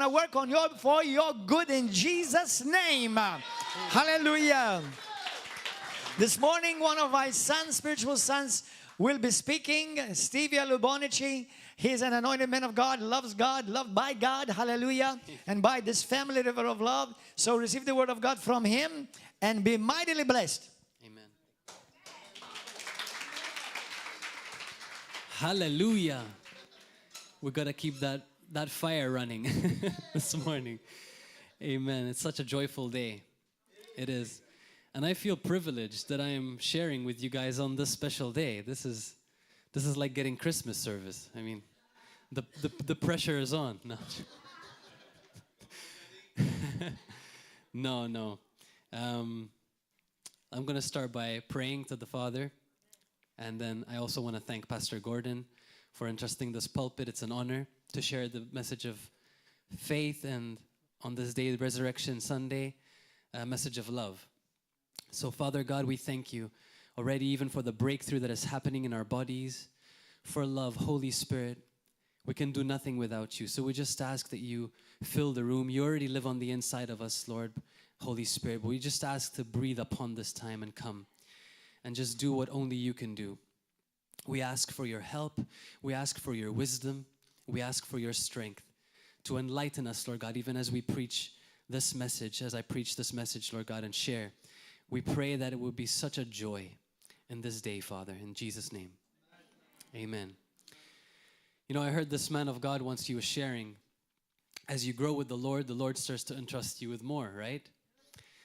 to work on for your good in Jesus' name. Hallelujah. This morning, one of my sons, spiritual sons, will be speaking. Stevey, Bonici. He's an anointed man of God, loved by God, hallelujah, and by this family river of love. So receive the word of God from him and be mightily blessed. Amen. Hallelujah. We got to keep that fire running this morning. Amen. It's such a joyful day. It is. And I feel privileged that I am sharing with you guys on this special day. This is like getting Christmas service. I mean, the pressure is on. No. No. I'm going to start by praying to the Father. And then I also want to thank Pastor Gordon for entrusting this pulpit. It's an honor to share the message of faith, and on this day, Resurrection Sunday, a message of love. So, Father God, we thank you already even for the breakthrough that is happening in our bodies, for love. Holy Spirit, we can do nothing without you. So we just ask that you fill the room. You already live on the inside of us, Lord, Holy Spirit. But we just ask to breathe upon this time and come and just do what only you can do. We ask for your help. We ask for your wisdom. We ask for your strength to enlighten us, Lord God, even as we preach this message, as I preach this message, Lord God, and share. We pray that it will be such a joy in this day, Father, in Jesus' name. Amen. You know, I heard this man of God once, he was sharing, as you grow with the Lord starts to entrust you with more, right?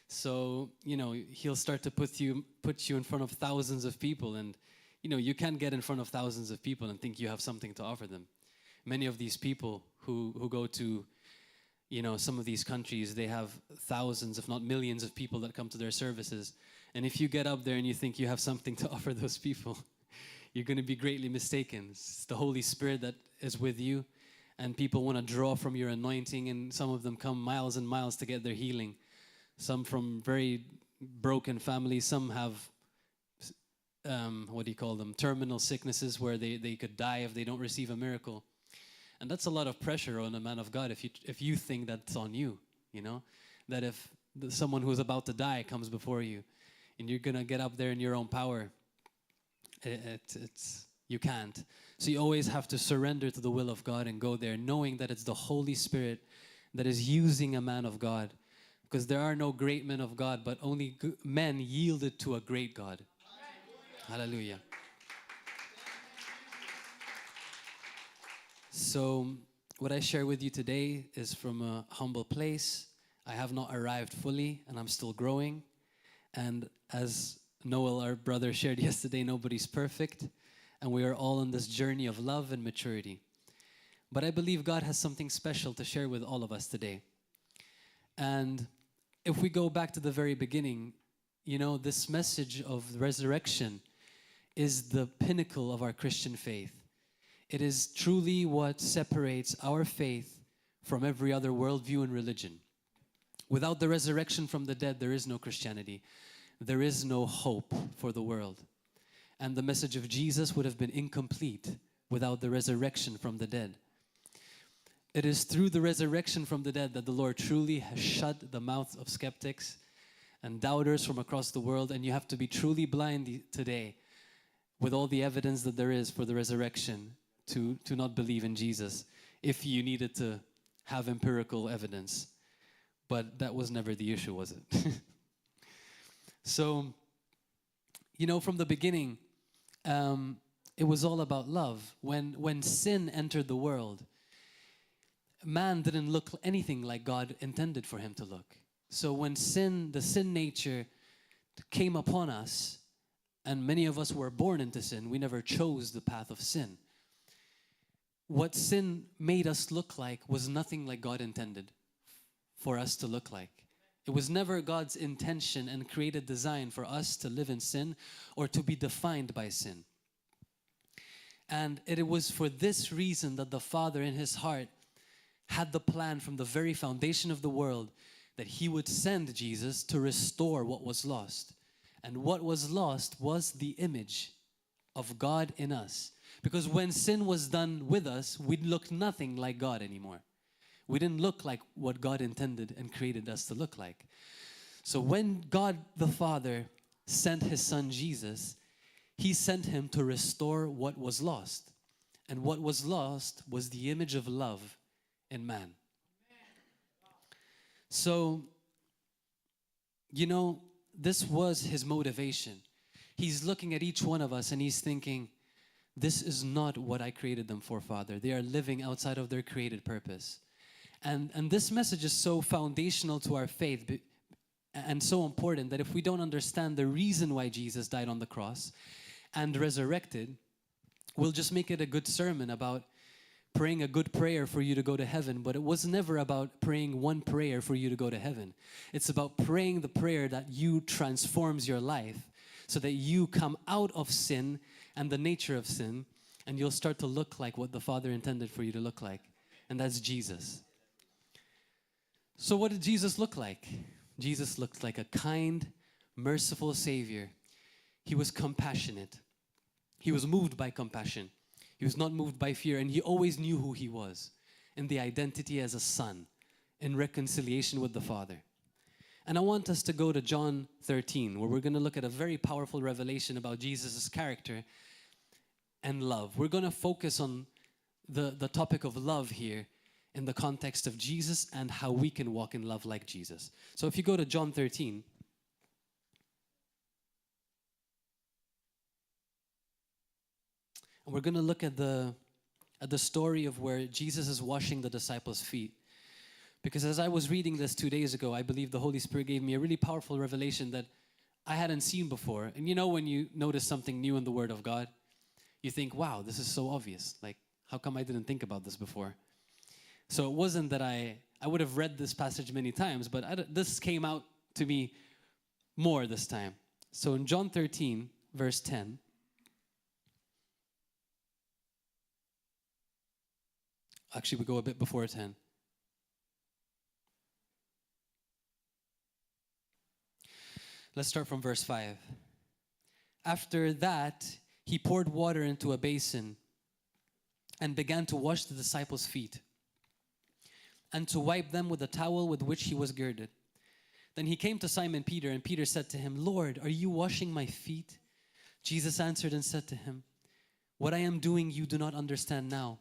So, you know, he'll start to put you in front of thousands of people, and, you know, you can't get in front of thousands of people and think you have something to offer them. Many of these people who go to, you know, some of these countries, they have thousands, if not millions of people that come to their services. And if you get up there and you think you have something to offer those people, you're going to be greatly mistaken. It's the Holy Spirit that is with you, and people want to draw from your anointing, and some of them come miles and miles to get their healing. Some from very broken families, some have, what do you call them, terminal sicknesses where they could die if they don't receive a miracle. And that's a lot of pressure on a man of God if you think that's on you, you know, that if someone who's about to die comes before you and you're going to get up there in your own power, you can't. So you always have to surrender to the will of God and go there, knowing that it's the Holy Spirit that is using a man of God. Because there are no great men of God, but only men yielded to a great God. Hallelujah. So what I share with you today is from a humble place. I have not arrived fully, and I'm still growing. And as Noel, our brother, shared yesterday, nobody's perfect. And we are all on this journey of love and maturity. But I believe God has something special to share with all of us today. And if we go back to the very beginning, you know, this message of resurrection is the pinnacle of our Christian faith. It is truly what separates our faith from every other worldview and religion. Without the resurrection from the dead, there is no Christianity. There is no hope for the world. And the message of Jesus would have been incomplete without the resurrection from the dead. It is through the resurrection from the dead that the Lord truly has shut the mouth of skeptics and doubters from across the world. And you have to be truly blind today with all the evidence that there is for the resurrection to not believe in Jesus, if you needed to have empirical evidence. But that was never the issue, was it? So, you know, from the beginning, it was all about love. When sin entered the world, man didn't look anything like God intended for him to look. So when the sin nature came upon us, and many of us were born into sin, we never chose the path of sin. What sin made us look like was nothing like God intended for us to look like. It was never God's intention and created design for us to live in sin or to be defined by sin. And it was for this reason that the Father in his heart had the plan from the very foundation of the world that he would send Jesus to restore what was lost. And what was lost was the image of God in us. Because when sin was done with us, we looked nothing like God anymore. We didn't look like what God intended and created us to look like. So when God the Father sent his son Jesus, he sent him to restore what was lost. And what was lost was the image of love in man. So, you know, this was his motivation. He's looking at each one of us and he's thinking, this is not what I created them for, Father. They are living outside of their created purpose. And this message is so foundational to our faith and so important that if we don't understand the reason why Jesus died on the cross and resurrected, we'll just make it a good sermon about praying a good prayer for you to go to heaven, but it was never about praying one prayer for you to go to heaven. It's about praying the prayer that you transforms your life so that you come out of sin and the nature of sin, and you'll start to look like what the Father intended for you to look like, and that's Jesus. So what did Jesus look like? Jesus looked like a kind, merciful Savior. He was compassionate. He was moved by compassion. He was not moved by fear, and he always knew who he was in the identity as a son, in reconciliation with the Father. And I want us to go to John 13, where we're going to look at a very powerful revelation about Jesus' character and love. We're going to focus on the topic of love here in the context of Jesus and how we can walk in love like Jesus. So if you go to John 13, we're going to look at the story of where Jesus is washing the disciples' feet. Because as I was reading this 2 days ago, I believe the Holy Spirit gave me a really powerful revelation that I hadn't seen before. And you know when you notice something new in the Word of God, you think, wow, this is so obvious. Like, how come I didn't think about this before? So it wasn't that I would have read this passage many times, but this came out to me more this time. So in John 13, verse 10, actually, we go a bit before 10. Let's start from verse 5. After that, he poured water into a basin and began to wash the disciples' feet and to wipe them with the towel with which he was girded. Then he came to Simon Peter, and Peter said to him, Lord, are you washing my feet? Jesus answered and said to him, what I am doing you do not understand now,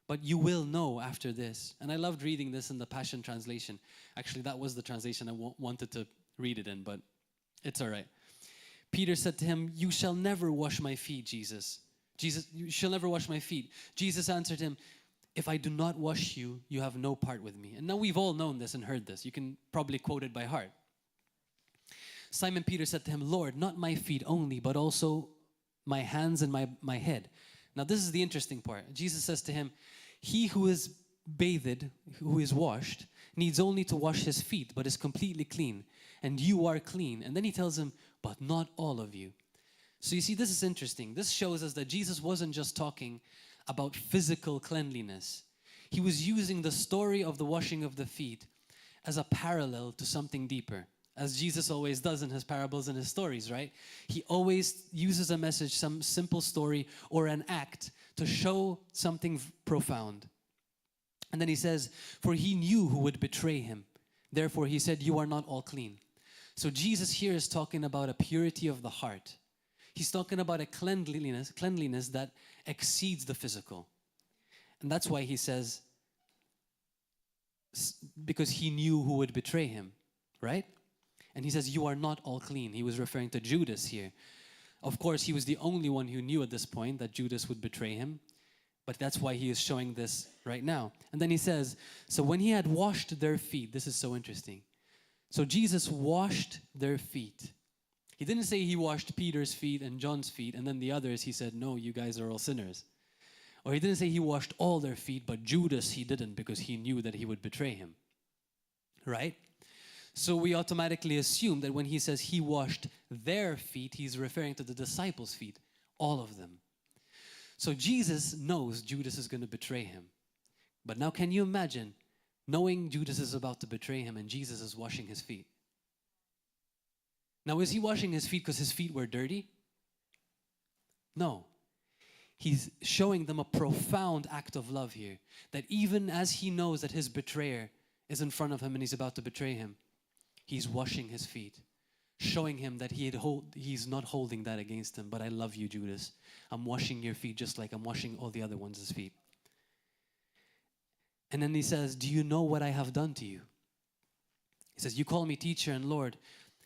but you will know after this. And I loved reading this in the Passion Translation. Actually, that was the translation I wanted to read it in, but it's all right. Peter said to him, you shall never wash my feet, Jesus. You shall never wash my feet. Jesus answered him, if I do not wash you, you have no part with me. And now we've all known this and heard this. You can probably quote it by heart. Simon Peter said to him, Lord, not my feet only, but also my hands and my head. Now this is the interesting part. Jesus says to him, he who is bathed, who is washed, needs only to wash his feet, but is completely clean. And you are clean. And then he tells him, but not all of you. So you see, this is interesting. This shows us that Jesus wasn't just talking about physical cleanliness. He was using the story of the washing of the feet as a parallel to something deeper, as Jesus always does in his parables and his stories, right? He always uses a message, some simple story or an act to show something profound. And then he says, for he knew who would betray him. Therefore, he said, you are not all clean. So Jesus here is talking about a purity of the heart. He's talking about a cleanliness that exceeds the physical. And that's why he says, because he knew who would betray him, right? And he says, you are not all clean. He was referring to Judas here. Of course, he was the only one who knew at this point that Judas would betray him. But that's why he is showing this right now. And then he says, so when he had washed their feet, this is so interesting. So Jesus washed their feet. He didn't say he washed Peter's feet and John's feet, and then the others, he said, no, you guys are all sinners. Or he didn't say he washed all their feet, but Judas he didn't because he knew that he would betray him. Right? So we automatically assume that when he says he washed their feet, he's referring to the disciples' feet, all of them. So Jesus knows Judas is going to betray him. But now can you imagine knowing Judas is about to betray him and Jesus is washing his feet? Now, is he washing his feet because his feet were dirty? No. he's showing them a profound act of love here. That even as he knows that his betrayer is in front of him and he's about to betray him, he's washing his feet, showing him that he's not holding that against him. But I love you, Judas. I'm washing your feet just like I'm washing all the other ones' feet. And then he says, do you know what I have done to you? He says, you call me teacher and Lord,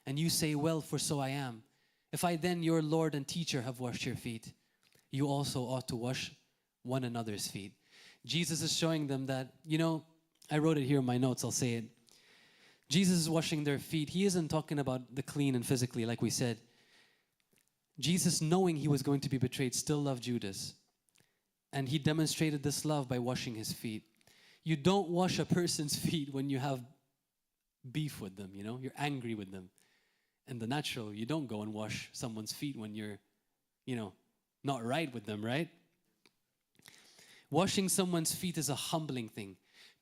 and you say, well, for so I am. If I then, your Lord and teacher, have washed your feet, you also ought to wash one another's feet. Jesus is showing them that, I wrote it here in my notes, I'll say it. Jesus is washing their feet. He isn't talking about the clean and physically, like we said. Jesus, knowing he was going to be betrayed, still loved Judas. And he demonstrated this love by washing his feet. You don't wash a person's feet when you have beef with them, you're angry with them. And the natural, you don't go and wash someone's feet when you're, not right with them, right? Washing someone's feet is a humbling thing.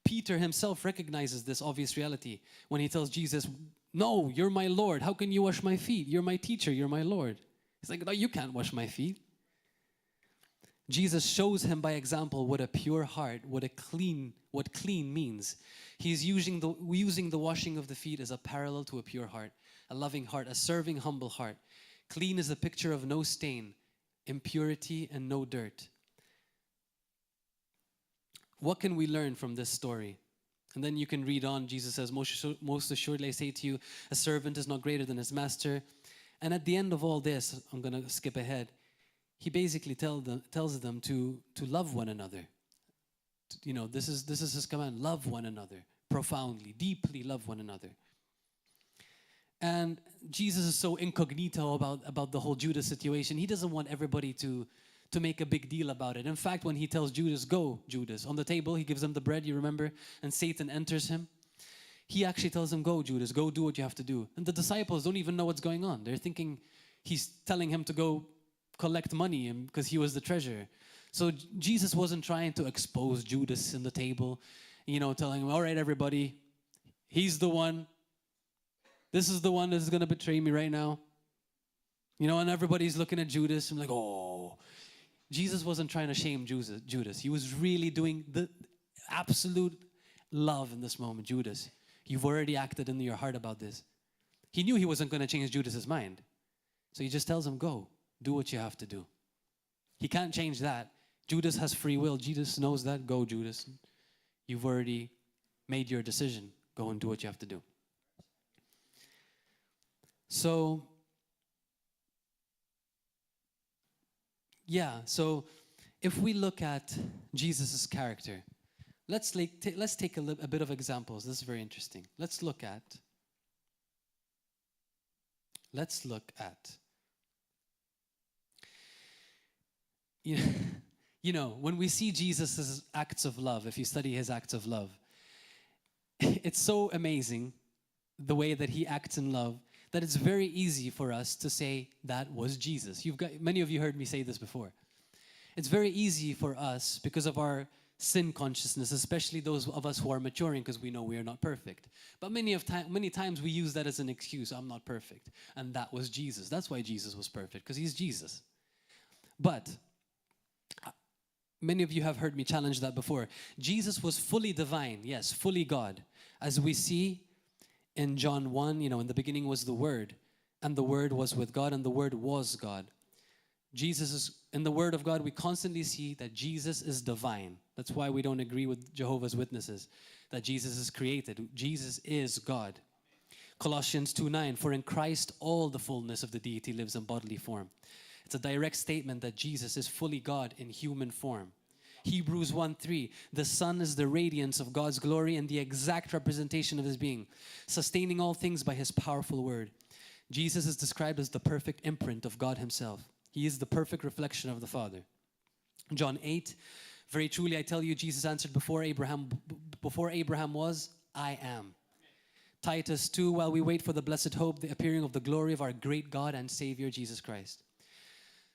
Peter himself recognizes this obvious reality when he tells Jesus, no, you're my Lord. How can you wash my feet? You're my teacher. You're my Lord. He's like, no, you can't wash my feet. Jesus shows him by example what a pure heart, what clean means. He's using the washing of the feet as a parallel to a pure heart, a loving heart, a serving, humble heart. Clean is a picture of no stain, impurity, and no dirt. What can we learn from this story? And then you can read on. Jesus says, most assuredly I say to you, a servant is not greater than his master. And at the end of all this, I'm going to skip ahead, he basically tells them to love one another. This is his command. Love one another profoundly, deeply love one another. And Jesus is so incognito about the whole Judas situation. He doesn't want everybody to make a big deal about it. In fact, when he tells Judas, go, Judas, on the table, he gives him the bread, you remember, and Satan enters him. He actually tells him, go, Judas, go do what you have to do. And the disciples don't even know what's going on. They're thinking he's telling him to go collect money because he was the treasurer. So Jesus wasn't trying to expose Judas in the table, telling him, all right, everybody, he's the one. This is the one that's going to betray me right now. And everybody's looking at Judas and like, oh. Jesus wasn't trying to shame Judas. He was really doing the absolute love in this moment. Judas, you've already acted in your heart about this. He knew he wasn't going to change Judas's mind. So he just tells him, go, do what you have to do. He can't change that. Judas has free will. Jesus knows that. Go, Judas. You've already made your decision. Go and do what you have to do. So, if we look at Jesus' character, let's take a bit of examples. This is very interesting. Let's look at when we see Jesus' acts of love, if you study his acts of love, it's so amazing the way that he acts in love that it's very easy for us to say that was Jesus. Many of you heard me say this before. It's very easy for us because of our sin consciousness, especially those of us who are maturing, because we know we are not perfect. But many times we use that as an excuse. I'm not perfect. And that was Jesus. That's why Jesus was perfect, because he's Jesus. But many of you have heard me challenge that before. Jesus was fully divine, yes, fully God. As we see in John 1, in the beginning was the Word, and the Word was with God, and the Word was God. In the Word of God, we constantly see that Jesus is divine. That's why we don't agree with Jehovah's Witnesses, that Jesus is created. Jesus is God. Colossians 2:9, for in Christ all the fullness of the deity lives in bodily form. It's a direct statement that Jesus is fully God in human form. Hebrews 1:3, the Son is the radiance of God's glory and the exact representation of his being, sustaining all things by his powerful word. Jesus is described as the perfect imprint of God himself. He is the perfect reflection of the Father. John 8, very truly I tell you, Jesus answered, before Abraham was, I am. Titus 2, while we wait for the blessed hope, the appearing of the glory of our great God and Savior, Jesus Christ.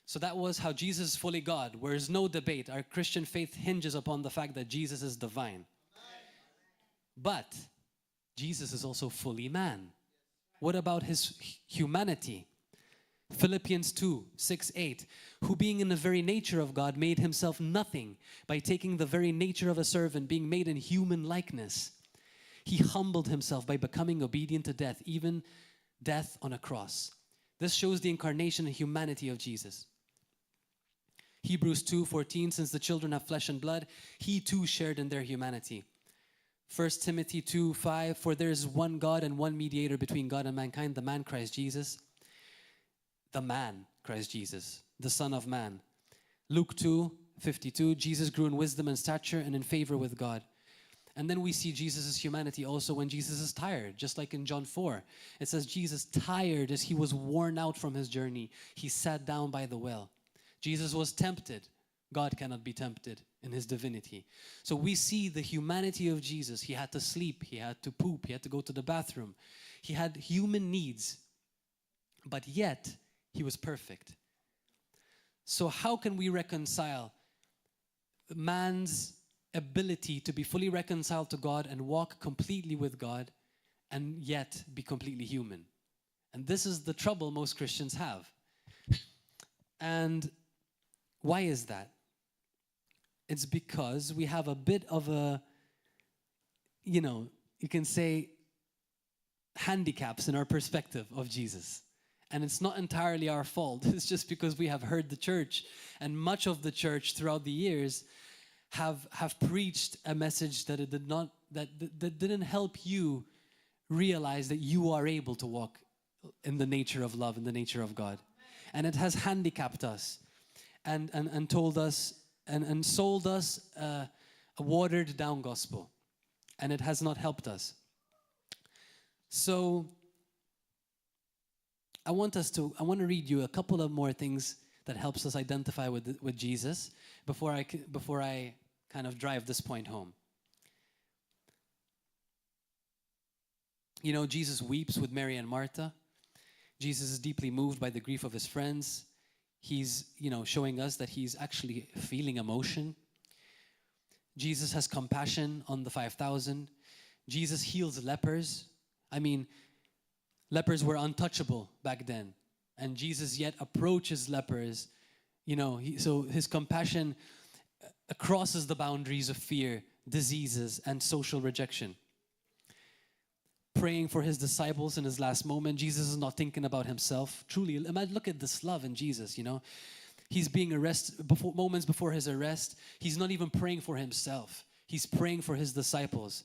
So that was how Jesus is fully God. There is no debate. Our Christian faith hinges upon the fact that Jesus is divine. But Jesus is also fully man. What about his humanity? Philippians 2, 6, 8, who being in the very nature of God made himself nothing by taking the very nature of a servant, being made in human likeness. He humbled himself by becoming obedient to death, even death on a cross. This shows the incarnation and humanity of Jesus. Hebrews 2:14, since the children have flesh and blood, he too shared in their humanity. 1 Timothy 2:5, for there is one God and one mediator between God and mankind, the man Christ Jesus. The man Christ Jesus, the Son of Man. Luke 2:52, Jesus grew in wisdom and stature and in favor with God. And then we see Jesus' humanity also when Jesus is tired, just like in John 4. It says Jesus tired as he was worn out from his journey. He sat down by the well. Jesus was tempted. God cannot be tempted in his divinity. So we see the humanity of Jesus. He had to sleep, he had to poop, he had to go to the bathroom. He had human needs, but yet he was perfect. So how can we reconcile man's ability to be fully reconciled to God and walk completely with God and yet be completely human? And this is the trouble most Christians have. And why is that? It's because we have a bit of a, you can say, handicaps in our perspective of Jesus. And it's not entirely our fault. It's just because we have heard the church, and much of the church throughout the years have preached a message that it did not, that didn't help you realize that you are able to walk in the nature of love, in the nature of God. And it has handicapped us and told us and sold us a watered down gospel. And it has not helped us. So I want to read you a couple of more things that helps us identify with Jesus before I kind of drive this point home. Jesus weeps with Mary and Martha. Jesus is deeply moved by the grief of his friends. He's, showing us that he's actually feeling emotion. Jesus has compassion on the 5,000. Jesus heals lepers. I mean, lepers were untouchable back then. And Jesus yet approaches lepers. So his compassion crosses the boundaries of fear, diseases, and social rejection. Praying for his disciples in his last moment. Jesus is not thinking about himself. Truly, imagine, look at this love in Jesus, He's being arrested, moments before his arrest. He's not even praying for himself. He's praying for his disciples.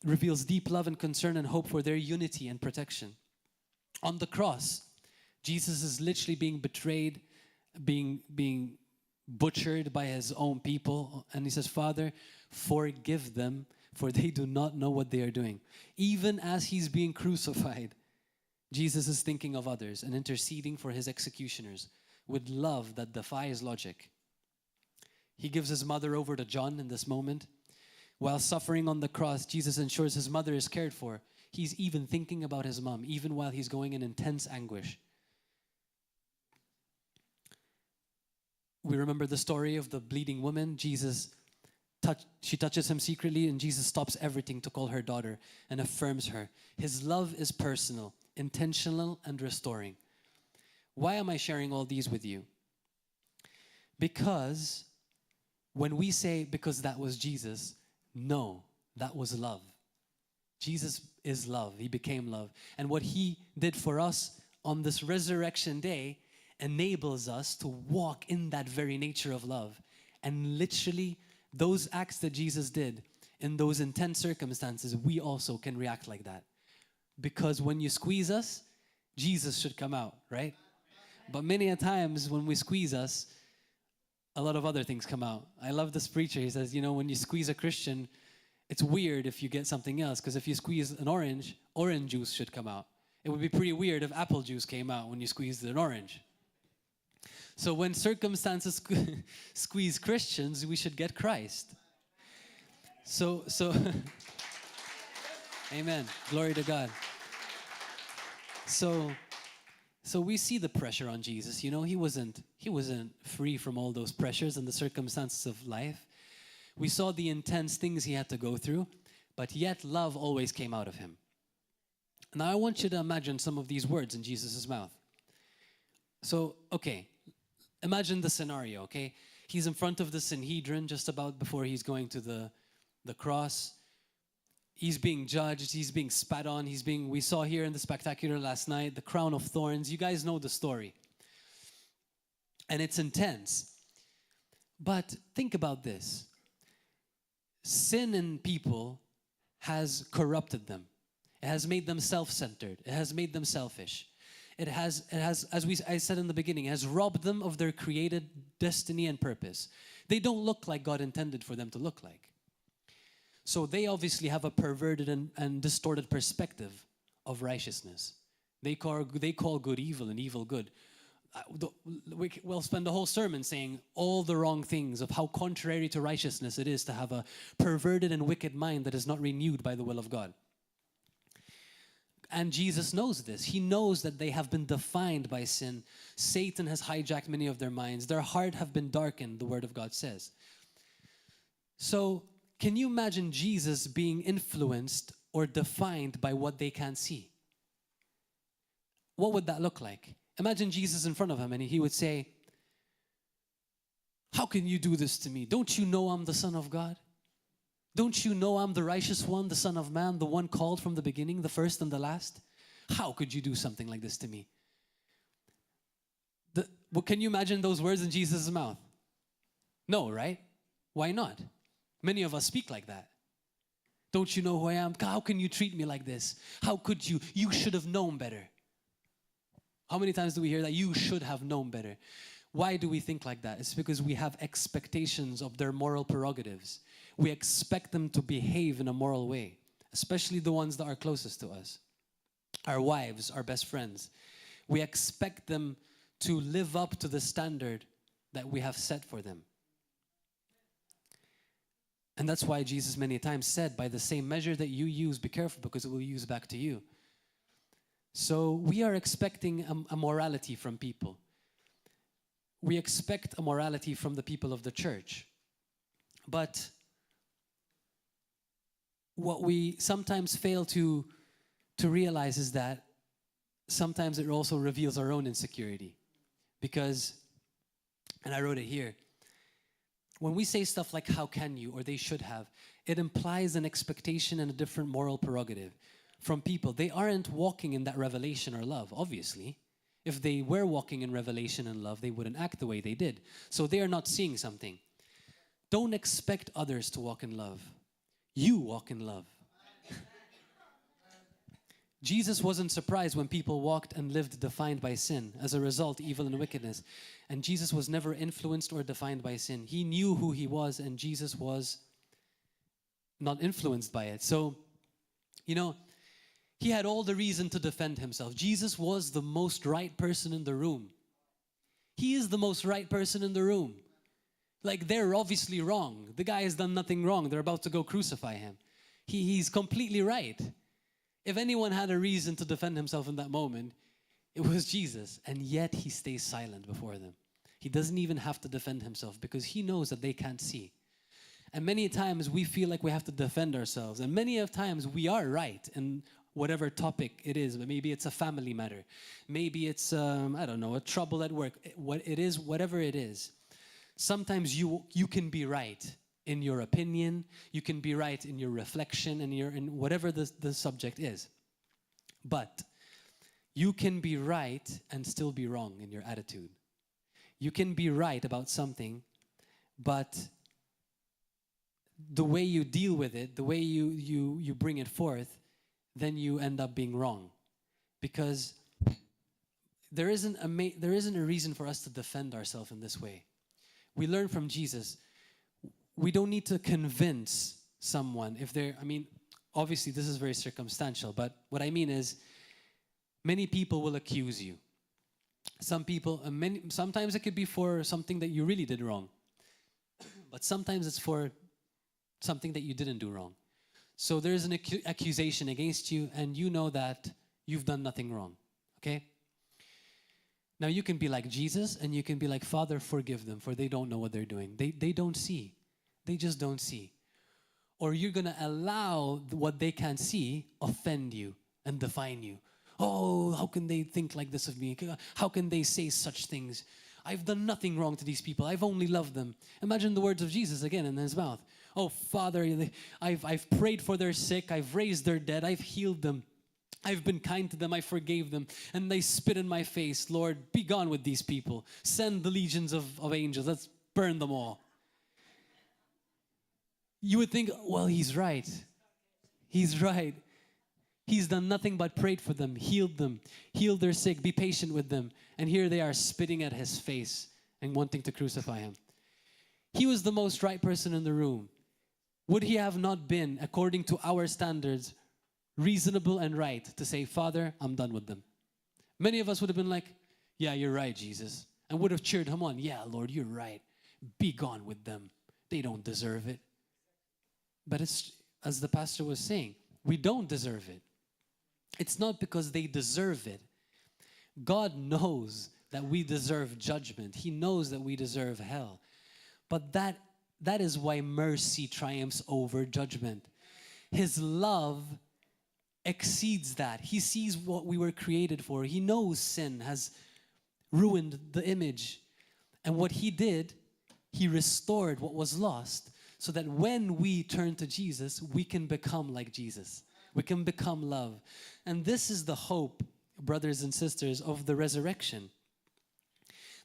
Reveals deep love and concern and hope for their unity and protection. On the cross, Jesus is literally being betrayed, being butchered by his own people. And he says, Father, forgive them, for they do not know what they are doing. Even as he's being crucified, Jesus is thinking of others and interceding for his executioners with love that defies logic. He gives his mother over to John in this moment. While suffering on the cross, Jesus ensures his mother is cared for. He's even thinking about his mom, even while he's going in intense anguish. We remember the story of the bleeding woman. She touches him secretly, and Jesus stops everything to call her daughter and affirms her. His love is personal, intentional, and restoring. Why am I sharing all these with you? Because when we say, because that was Jesus, no, that was love. Jesus is love. He became love. And what he did for us on this resurrection day enables us to walk in that very nature of love. And literally, those acts that Jesus did in those intense circumstances, we also can react like that. Because when you squeeze us, Jesus should come out, right? But many a times when we squeeze us, a lot of other things come out. I love this preacher. He says, when you squeeze a Christian, it's weird if you get something else, because if you squeeze an orange juice should come out. It would be pretty weird if apple juice came out when you squeezed an orange. So when circumstances squeeze Christians, we should get Christ. So amen. Glory to God. So we see the pressure on Jesus. He wasn't free from all those pressures and the circumstances of life. We saw the intense things he had to go through, but yet love always came out of him. Now I want you to imagine some of these words in Jesus' mouth. So, okay, imagine the scenario, okay? He's in front of the Sanhedrin just about before he's going to the cross. He's being judged, he's being spat on, we saw here in the spectacular last night, the crown of thorns. You guys know the story. And it's intense. But think about this. Sin in people has corrupted them. It has made them self-centered. It has made them selfish. It has, as I said in the beginning, it has robbed them of their created destiny and purpose. They don't look like God intended for them to look like. So they obviously have a perverted and distorted perspective of righteousness. They call good evil and evil good. We'll spend the whole sermon saying all the wrong things of how contrary to righteousness it is to have a perverted and wicked mind that is not renewed by the will of God. And Jesus knows this. He knows that they have been defined by sin. Satan has hijacked many of their minds. Their heart have been darkened, the Word of God says. So, can you imagine Jesus being influenced or defined by what they can't see? What would that look like? Imagine Jesus in front of him and he would say, "How can you do this to me? Don't you know I'm the Son of God? Don't you know I'm the righteous one, the Son of Man, the one called from the beginning, the first and the last? How could you do something like this to me?" Can you imagine those words in Jesus' mouth? No, right? Why not? Many of us speak like that. Don't you know who I am? How can you treat me like this? How could you? You should have known better. How many times do we hear that? You should have known better. Why do we think like that? It's because we have expectations of their moral prerogatives. We expect them to behave in a moral way, especially the ones that are closest to us. Our wives, our best friends. We expect them to live up to the standard that we have set for them. And that's why Jesus many times said, by the same measure that you use, be careful because it will use back to you. So we are expecting a morality from people. We expect a morality from the people of the church. But what we sometimes fail to realize is that sometimes it also reveals our own insecurity. Because, and I wrote it here, when we say stuff like, "How can you?" or "they should have," it implies an expectation and a different moral prerogative from people. They aren't walking in that revelation or love, obviously. If they were walking in revelation and love, they wouldn't act the way they did. So they are not seeing something. Don't expect others to walk in love. You walk in love. Jesus wasn't surprised when people walked and lived defined by sin. As a result, evil and wickedness. And Jesus was never influenced or defined by sin. He knew who he was, and Jesus was not influenced by it. So, he had all the reason to defend himself. Jesus was the most right person in the room. He is the most right person in the room. Like, they're obviously wrong. The guy has done nothing wrong. They're about to go crucify him. He's completely right. If anyone had a reason to defend himself in that moment, it was Jesus. And yet he stays silent before them. He doesn't even have to defend himself because he knows that they can't see. And many times we feel like we have to defend ourselves. And many of times we are right in whatever topic it is. But maybe it's a family matter. Maybe it's, a trouble at work. Whatever it is. Sometimes you can be right in your opinion, you can be right in your reflection, and in whatever the subject is. But you can be right and still be wrong in your attitude. You can be right about something, but the way you deal with it, the way you bring it forth, then you end up being wrong. Because there isn't a reason for us to defend ourselves in this way. We learn from Jesus. We don't need to convince someone if they're, obviously this is very circumstantial, but what I mean is many people will accuse you. Sometimes it could be for something that you really did wrong, but sometimes it's for something that you didn't do wrong. So there's an accusation against you and you know that you've done nothing wrong, okay? Now you can be like Jesus and you can be like, "Father, forgive them, for they don't know what they're doing." They don't see. They just don't see. Or you're going to allow what they can't see offend you and define you. Oh, how can they think like this of me? How can they say such things? I've done nothing wrong to these people. I've only loved them. Imagine the words of Jesus again in his mouth. Oh, Father, I've prayed for their sick. I've raised their dead. I've healed them. I've been kind to them. I forgave them. And they spit in my face. Lord, be gone with these people. Send the legions of angels. Let's burn them all. You would think, well, he's right. He's right. He's done nothing but prayed for them, healed their sick, be patient with them. And here they are spitting at his face and wanting to crucify him. He was the most right person in the room. Would he have not been, according to our standards, reasonable and right to say, Father, I'm done with them? Many of us would have been like, yeah, you're right, Jesus. And would have cheered him on. Yeah, Lord, you're right. Be gone with them. They don't deserve it. But it's, as the pastor was saying, we don't deserve it. It's not because they deserve it. God knows that we deserve judgment. He knows that we deserve hell. But that is why mercy triumphs over judgment. His love exceeds that. He sees what we were created for. He knows sin has ruined the image. And what he did, he restored what was lost so that when we turn to Jesus, we can become like Jesus. We can become love. And this is the hope, brothers and sisters, of the resurrection.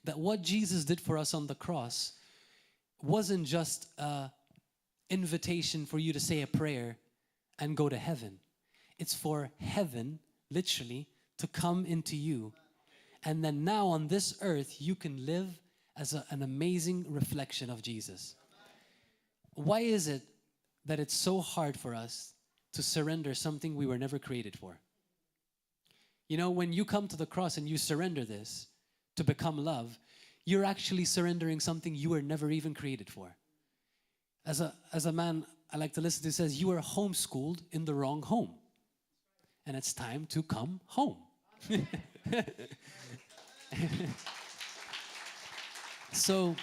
That what Jesus did for us on the cross wasn't just an invitation for you to say a prayer and go to heaven. It's for heaven, literally, to come into you. And then now on this earth, you can live as an amazing reflection of Jesus. Why is it that it's so hard for us to surrender something we were never created for? You know, when you come to the cross and you surrender this to become love, you're actually surrendering something you were never even created for. As a man I like to listen to says, you were homeschooled in the wrong home. And it's time to come home. So,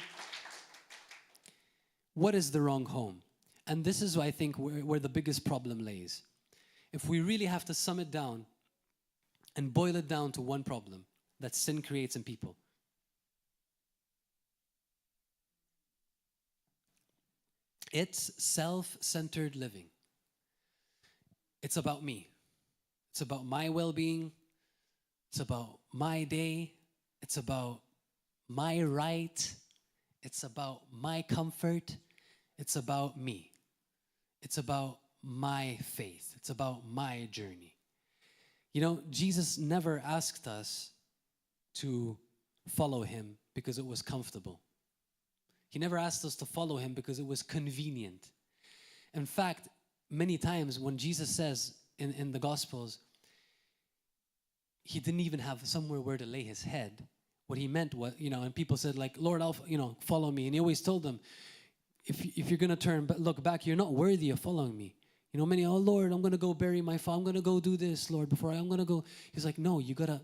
what is the wrong home? And this is, I think, where the biggest problem lays. If we really have to sum it down and boil it down to one problem that sin creates in people. It's self-centered living. It's about me. It's about my well-being. It's about my day. It's about my right. It's about my comfort. It's about me. It's about my faith. It's about my journey. You know, Jesus never asked us to follow him because it was comfortable. He never asked us to follow him because it was convenient. In fact, many times when Jesus says in the Gospels, he didn't even have somewhere where to lay his head. What he meant was, you know, and people said like, Lord, follow me. And he always told them, if you're going to turn, but look back, you're not worthy of following me. You know, many, oh, Lord, I'm going to go bury my father. I'm going to go do this, Lord, before I'm going to go. He's like, no, you got to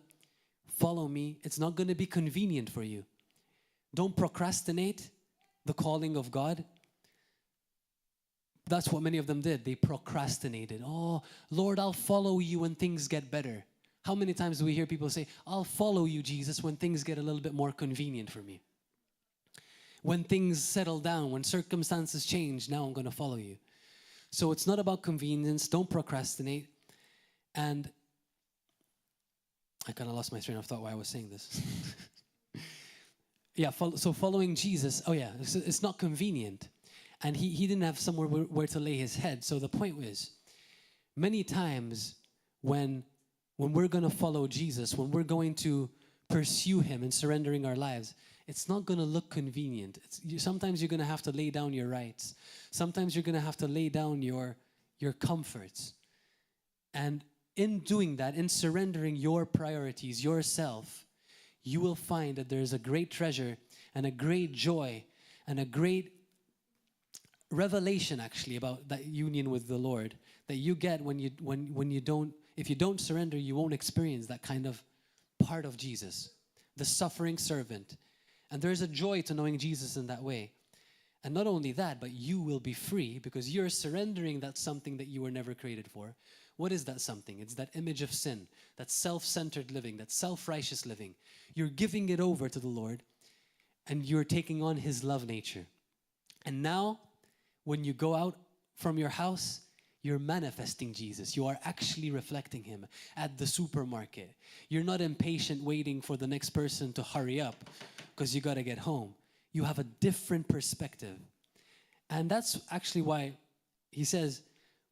follow me. It's not going to be convenient for you. Don't procrastinate the calling of God. That's what many of them did. They procrastinated. Oh, Lord, I'll follow you when things get better. How many times do we hear people say, I'll follow you, Jesus, when things get a little bit more convenient for me? When things settle down, when circumstances change, now I'm going to follow you. So it's not about convenience. Don't procrastinate. And I kind of lost my train of thought while I was saying this. Yeah, so following Jesus, it's not convenient. And he didn't have somewhere where to lay his head. So the point was, many times when we're going to follow Jesus, when we're going to pursue him and surrendering our lives, it's not going to look convenient. Sometimes you're going to have to lay down your rights. Sometimes you're going to have to lay down your comforts. And in doing that, in surrendering your priorities, yourself, you will find that there's a great treasure and a great joy and a great revelation actually about that union with the Lord that you get when you don't, if you don't surrender, you won't experience that kind of part of Jesus, the suffering servant. And there's a joy to knowing Jesus in that way. And not only that, but you will be free because you're surrendering that something that you were never created for. What is that something? It's that image of sin, that self-centered living, that self-righteous living. You're giving it over to the Lord, and you're taking on his love nature. And now, when you go out from your house, you're manifesting Jesus. You are actually reflecting him at the supermarket. You're not impatient waiting for the next person to hurry up because you got to get home. You have a different perspective. And that's actually why he says,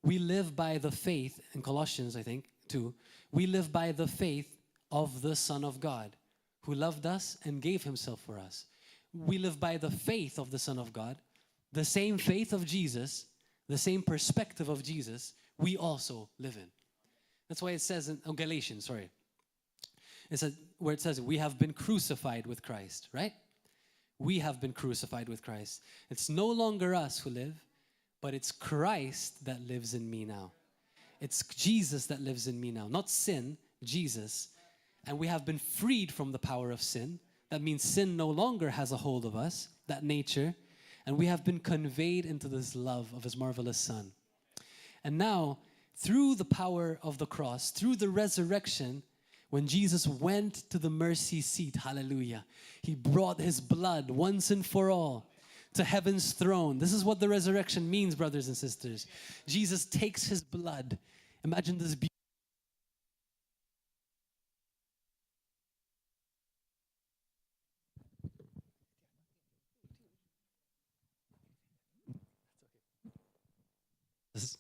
we live by the faith, in Colossians, I think, too. We live by the faith of the Son of God, who loved us and gave himself for us. We live by the faith of the Son of God, the same faith of Jesus, the same perspective of Jesus, we also live in. That's why it says in Galatians, it says, where it says, we have been crucified with Christ, right? We have been crucified with Christ. It's no longer us who live, but it's Christ that lives in me now. It's Jesus that lives in me now, not sin, Jesus. And we have been freed from the power of sin. That means sin no longer has a hold of us, that nature. And we have been conveyed into this love of his marvelous Son. And now, through the power of the cross, through the resurrection, when Jesus went to the mercy seat, hallelujah, he brought his blood once and for all to heaven's throne. This is what the resurrection means, brothers and sisters. Jesus takes his blood. Imagine this beauty.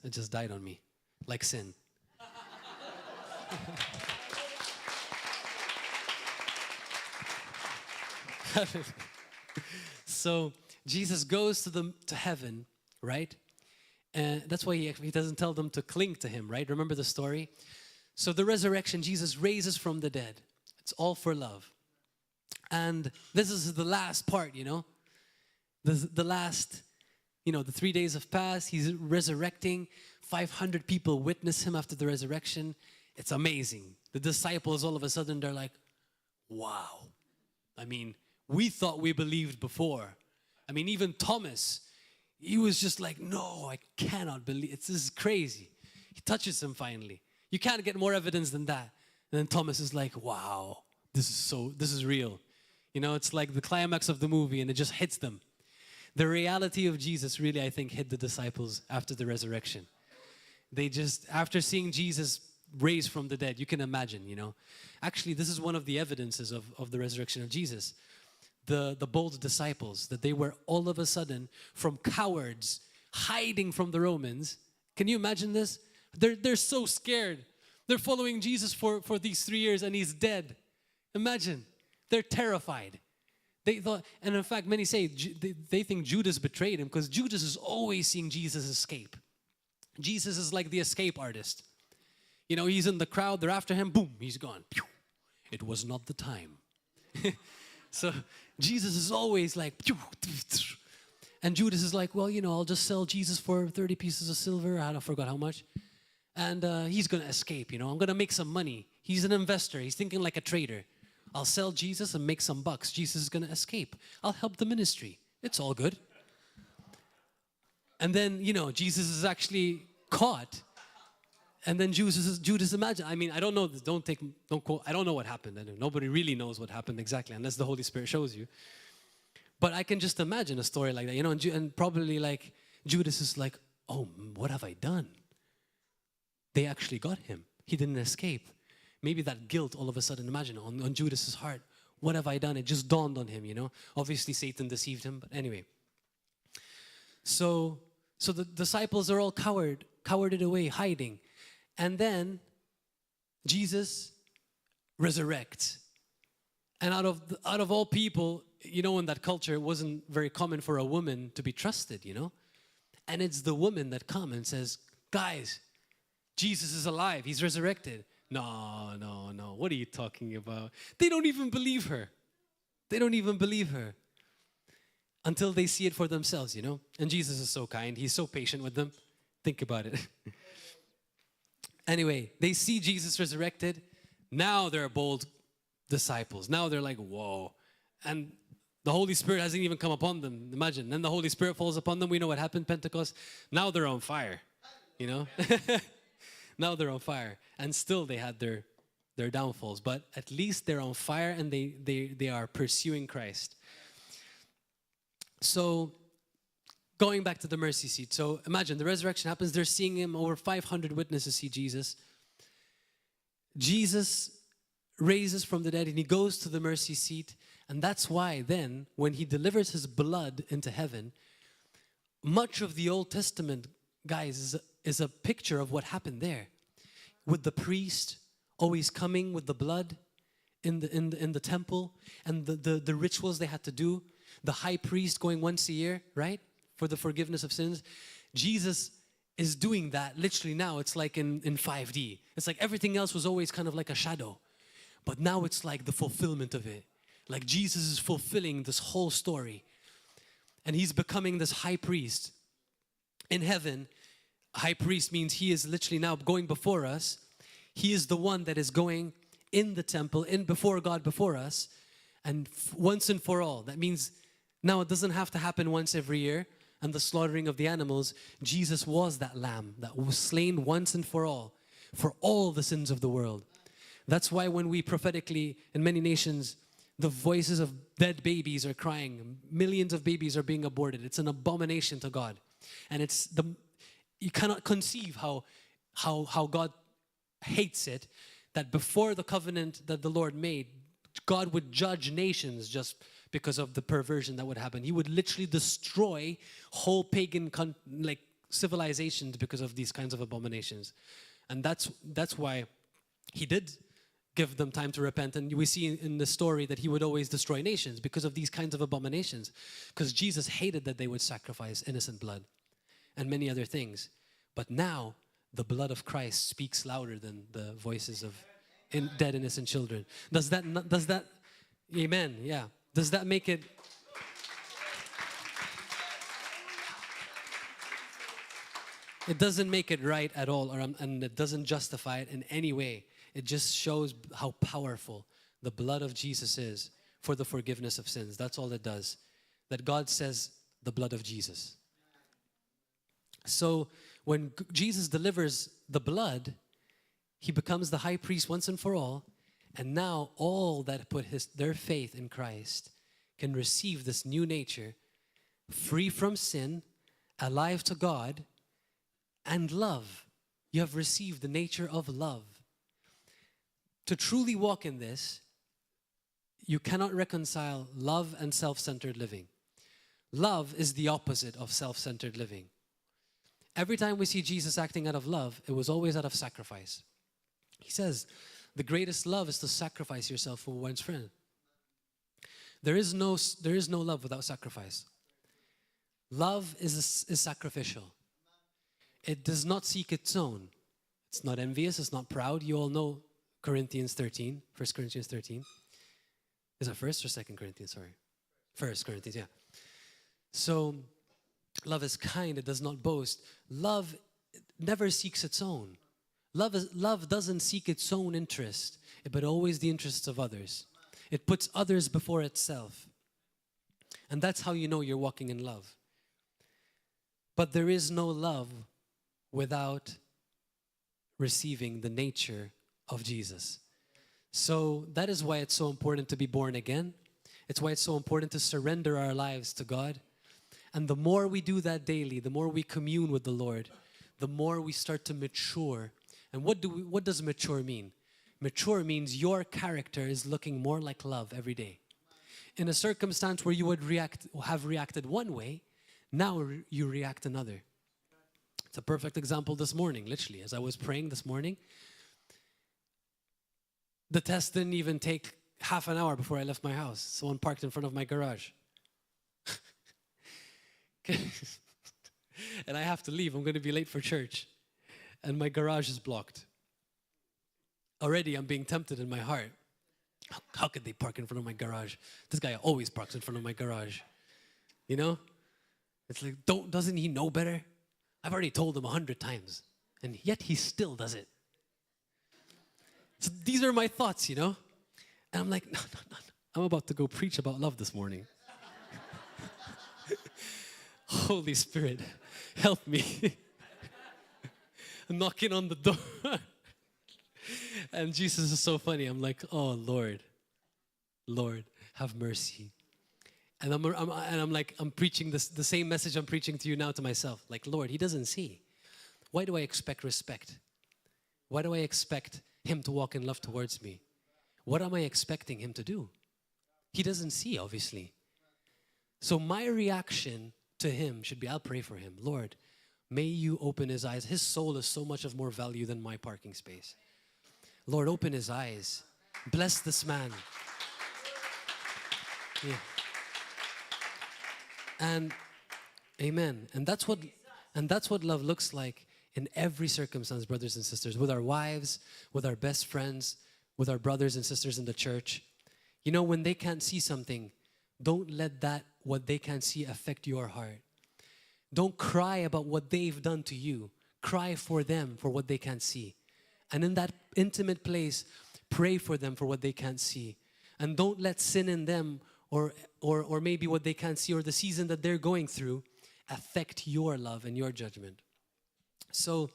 It just died on me, like sin. So Jesus goes to heaven, right? And that's why he doesn't tell them to cling to him, right? Remember the story? So the resurrection, Jesus raises from the dead. It's all for love. And this is the last part, you know? The last, you know, the 3 days have passed. He's resurrecting. 500 people witness him after the resurrection. It's amazing. The disciples, all of a sudden, they're like, wow. I mean, we thought we believed before. I mean, even Thomas, he was just like, no, I cannot believe. This is crazy. He touches him finally. You can't get more evidence than that. And then Thomas is like, wow, this is real. You know, it's like the climax of the movie and it just hits them. The reality of Jesus really, I think, hit the disciples after the resurrection. They just, after seeing Jesus raised from the dead, you can imagine, you know. Actually, this is one of the evidences of the resurrection of Jesus. The bold disciples, that they were all of a sudden from cowards hiding from the Romans. Can you imagine this? They're so scared. They're following Jesus for these 3 years and he's dead. Imagine. They're terrified. They thought, and in fact, many say they think Judas betrayed him because Judas is always seeing Jesus escape. Jesus is like the escape artist. You know, he's in the crowd, they're after him, boom, he's gone. It was not the time. So Jesus is always like, and Judas is like, well, you know, I'll just sell Jesus for 30 pieces of silver. I forgot how much. And he's going to escape, you know. I'm going to make some money. He's an investor. He's thinking like a trader. I'll sell Jesus and make some bucks. Jesus is going to escape. I'll help the ministry. It's all good. And then, you know, Jesus is actually caught. And then Judas, imagine. I mean, I don't know. Don't quote. I don't know what happened. Nobody really knows what happened exactly unless the Holy Spirit shows you. But I can just imagine a story like that, you know, and probably like Judas is like, oh, what have I done? They actually got him. He didn't escape. Maybe that guilt all of a sudden, imagine, on Judas's heart. What have I done? It just dawned on him, you know. Obviously, Satan deceived him, but anyway. So the disciples are all cowarded away, hiding. And then Jesus resurrects. And out of all people, you know, in that culture, it wasn't very common for a woman to be trusted, you know. And it's the woman that comes and says, guys, Jesus is alive. He's resurrected. No. What are you talking about? They don't even believe her. They don't even believe her until they see it for themselves, you know. And Jesus is so kind. He's so patient with them. Think about it. Anyway, they see Jesus resurrected. Now they're bold disciples. Now they're like, whoa. And the Holy Spirit hasn't even come upon them. Imagine. Then the Holy Spirit falls upon them. We know what happened, Pentecost. Now they're on fire, you know. Now they're on fire. And still they had their downfalls. But at least they're on fire and they are pursuing Christ. So going back to the mercy seat. So imagine the resurrection happens. They're seeing him. Over 500 witnesses see Jesus. Jesus raises from the dead and he goes to the mercy seat. And that's why then, when he delivers his blood into heaven, much of the Old Testament, guys, is a picture of what happened there. With the priest always coming with the blood in the temple, and the rituals they had to do, the high priest going once a year, right, for the forgiveness of sins. Jesus is doing that literally now. It's like in 5D. It's like everything else was always kind of like a shadow. But now it's like the fulfillment of it. Like Jesus is fulfilling this whole story. And he's becoming this high priest. In heaven, high priest means he is literally now going before us. He is the one that is going in the temple, in before God, before us. And once and for all. That means now it doesn't have to happen once every year. And the slaughtering of the animals. Jesus was that lamb that was slain once and for all the sins of the world. That's why when we prophetically, in many nations, the voices of dead babies are crying. Millions of babies are being aborted. It's an abomination to God. And you cannot conceive how God hates it, that before the covenant that the Lord made, God would judge nations just because of the perversion that would happen. He would literally destroy whole pagan civilizations because of these kinds of abominations. And that's why he did give them time to repent. And we see in the story that he would always destroy nations because of these kinds of abominations. Because Jesus hated that they would sacrifice innocent blood and many other things. But now, the blood of Christ speaks louder than the voices of dead innocent children. Does that, amen, yeah. Does that make it? It doesn't make it right at all, and it doesn't justify it in any way. It just shows how powerful the blood of Jesus is for the forgiveness of sins. That's all it does. That God says, the blood of Jesus. So when Jesus delivers the blood, he becomes the high priest once and for all. And now all that put their faith in Christ can receive this new nature, free from sin, alive to God, and love. You have received the nature of love. To truly walk in this, you cannot reconcile love and self-centered living. Love is the opposite of self-centered living. Every time we see Jesus acting out of love, it was always out of sacrifice. He says, the greatest love is to sacrifice yourself for one's friend. There is no love without sacrifice. Love is sacrificial. It does not seek its own. It's not envious, it's not proud. You all know Corinthians 13, 1 Corinthians 13. Is that 1st or 2nd Corinthians? Sorry. 1 Corinthians, yeah. So, love is kind, it does not boast. Love never seeks its own. Love doesn't seek its own interest, but always the interests of others. It puts others before itself. And that's how you know you're walking in love. But there is no love without receiving the nature of Jesus. So that is why it's so important to be born again. It's why it's so important to surrender our lives to God. And the more we do that daily, the more we commune with the Lord, the more we start to mature. And what does mature mean? Mature means your character is looking more like love every day. In a circumstance where you would have reacted one way, now you react another. It's a perfect example this morning, literally. As I was praying this morning, the test didn't even take half an hour before I left my house. Someone parked in front of my garage. And I have to leave. I'm going to be late for church. And my garage is blocked. Already I'm being tempted in my heart. How could they park in front of my garage? This guy always parks in front of my garage. You know? It's like, doesn't he know better? I've already told him 100 times. And yet he still does it. So these are my thoughts, you know? And I'm like, no. I'm about to go preach about love this morning. Holy Spirit, help me. knocking on the door. And Jesus is so funny. I'm like, oh, Lord, have mercy. And I'm preaching the same message I'm preaching to you now to myself. Like, Lord, he doesn't see. Why do I expect respect? Why do I expect him to walk in love towards me? What am I expecting him to do? He doesn't see, obviously. So my reaction to him should be, I'll pray for him. Lord, may you open his eyes. His soul is so much of more value than my parking space. Lord, open his eyes. Bless this man. Yeah. And amen. And that's what love looks like in every circumstance, brothers and sisters, with our wives, with our best friends, with our brothers and sisters in the church. You know, when they can't see something, don't let that, what they can't see, affect your heart. Don't cry about what they've done to you. Cry for them for what they can't see. And in that intimate place, pray for them for what they can't see. And don't let sin in them or maybe what they can't see or the season that they're going through affect your love and your judgment. So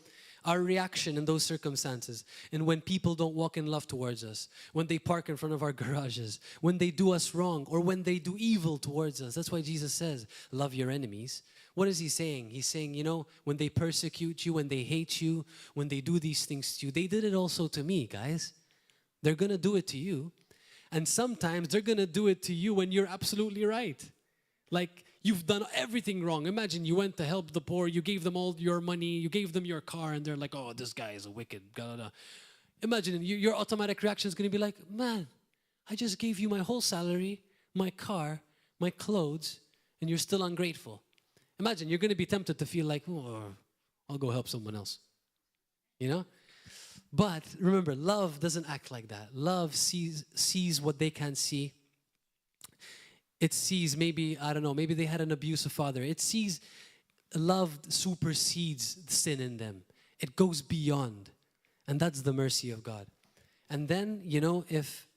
our reaction in those circumstances, and when people don't walk in love towards us, when they park in front of our garages, when they do us wrong, or when they do evil towards us, that's why Jesus says, love your enemies. What is he saying? He's saying, you know, when they persecute you, when they hate you, when they do these things to you, they did it also to me, guys. They're going to do it to you. And sometimes they're going to do it to you when you're absolutely right. Like, you've done everything wrong. Imagine you went to help the poor, you gave them all your money, you gave them your car, and they're like, oh, this guy is a wicked, blah, blah, blah. Imagine your automatic reaction is going to be like, man, I just gave you my whole salary, my car, my clothes, and you're still ungrateful. Imagine you're going to be tempted to feel like, oh, I'll go help someone else. You know? But remember, love doesn't act like that. Love sees what they can't see. It sees maybe, I don't know, maybe they had an abusive father. It sees love supersedes sin in them. It goes beyond. And that's the mercy of God. And then, you know, if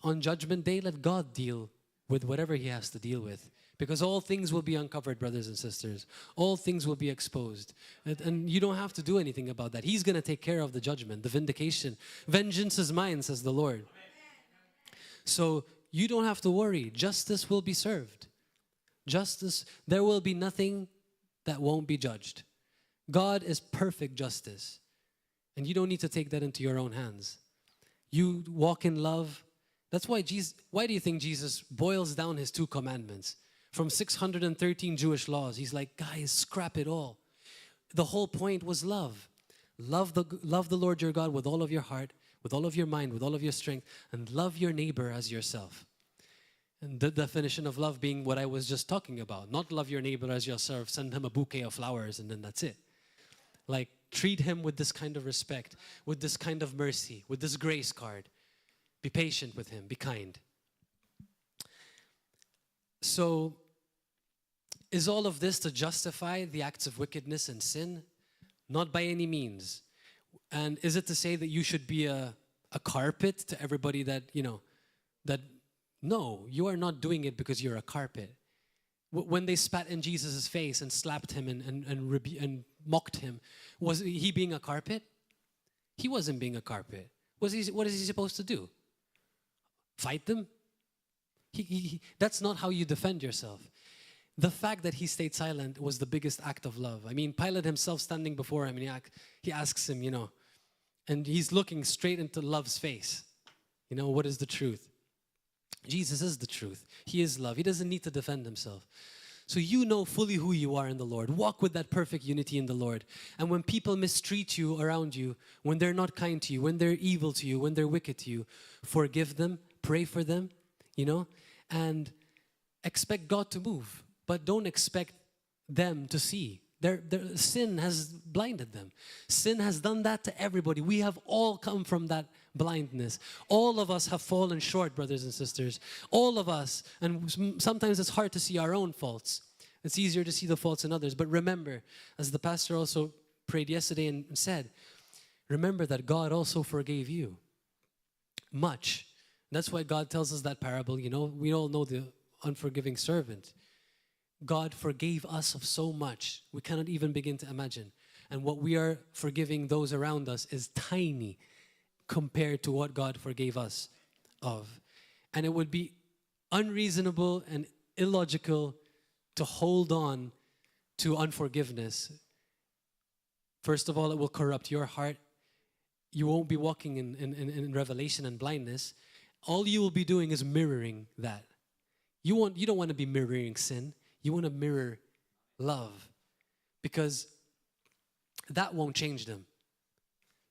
on Judgment Day, let God deal with whatever he has to deal with. Because all things will be uncovered, brothers and sisters. All things will be exposed. And you don't have to do anything about that. He's going to take care of the judgment, the vindication. Vengeance is mine, says the Lord. So you don't have to worry. Justice will be served. Justice, there will be nothing that won't be judged. God is perfect justice. And you don't need to take that into your own hands. You walk in love. That's why why do you think Jesus boils down his 2 commandments? From 613 Jewish laws, he's like, guys, scrap it all. The whole point was love. Love the Lord your God with all of your heart, with all of your mind, with all of your strength, and love your neighbor as yourself. And the definition of love being what I was just talking about. Not love your neighbor as yourself, send him a bouquet of flowers, and then that's it. Like, treat him with this kind of respect, with this kind of mercy, with this grace card. Be patient with him, be kind. So, is all of this to justify the acts of wickedness and sin? Not by any means. And is it to say that you should be a carpet to everybody that, you know, that, no, you are not doing it because you're a carpet. When they spat in Jesus' face and slapped him and mocked him, was he being a carpet? He wasn't being a carpet. What is he supposed to do? Fight them? That's not how you defend yourself. The fact that he stayed silent was the biggest act of love. I mean, Pilate himself standing before him, and he asks him, you know, and he's looking straight into love's face. You know, what is the truth? Jesus is the truth. He is love. He doesn't need to defend himself. So you know fully who you are in the Lord. Walk with that perfect unity in the Lord. And when people mistreat you around you, when they're not kind to you, when they're evil to you, when they're wicked to you, forgive them, pray for them, you know, and expect God to move. But don't expect them to see. Their sin has blinded them. Sin has done that to everybody. We have all come from that blindness. All of us have fallen short, brothers and sisters. All of us. And sometimes it's hard to see our own faults. It's easier to see the faults in others. But remember, as the pastor also prayed yesterday and said, remember that God also forgave you much. That's why God tells us that parable. You know, we all know the unforgiving servant. God forgave us of so much we cannot even begin to imagine. And what we are forgiving those around us is tiny compared to what God forgave us of. And it would be unreasonable and illogical to hold on to unforgiveness. First of all, it will corrupt your heart. You won't be walking in revelation and blindness. All you will be doing is mirroring that. You don't want to be mirroring sin. You want to mirror love, because that won't change them.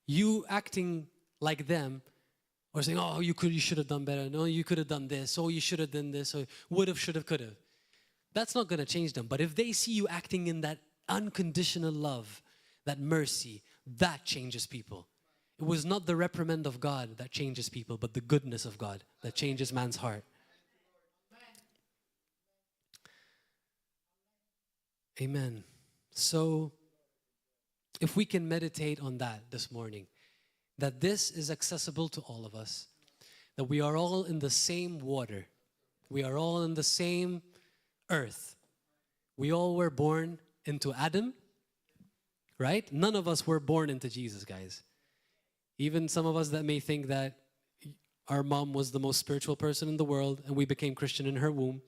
You acting like them, or saying, "Oh, you should have done better. No, you could have done this. Oh, you should have done this. Or would have, should have, could have." That's not going to change them. But if they see you acting in that unconditional love, that mercy, that changes people. It was not the reprimand of God that changes people, but the goodness of God that changes man's heart. Amen. So, if we can meditate on that this morning, that this is accessible to all of us, that we are all in the same water, we are all in the same earth. We all were born into Adam, right? None of us were born into Jesus, guys. Even some of us that may think that our mom was the most spiritual person in the world and we became Christian in her womb,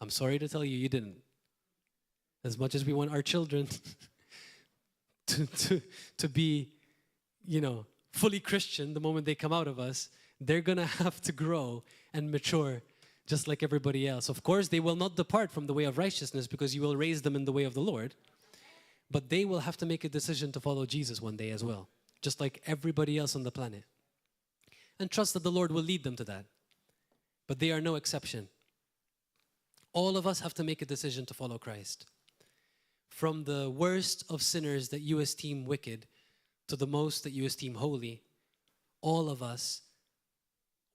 I'm sorry to tell you, you didn't. As much as we want our children to be, fully Christian the moment they come out of us, they're going to have to grow and mature just like everybody else. Of course, they will not depart from the way of righteousness because you will raise them in the way of the Lord. But they will have to make a decision to follow Jesus one day as well, just like everybody else on the planet. And trust that the Lord will lead them to that. But they are no exception. All of us have to make a decision to follow Christ. From the worst of sinners that you esteem wicked to the most that you esteem holy, all of us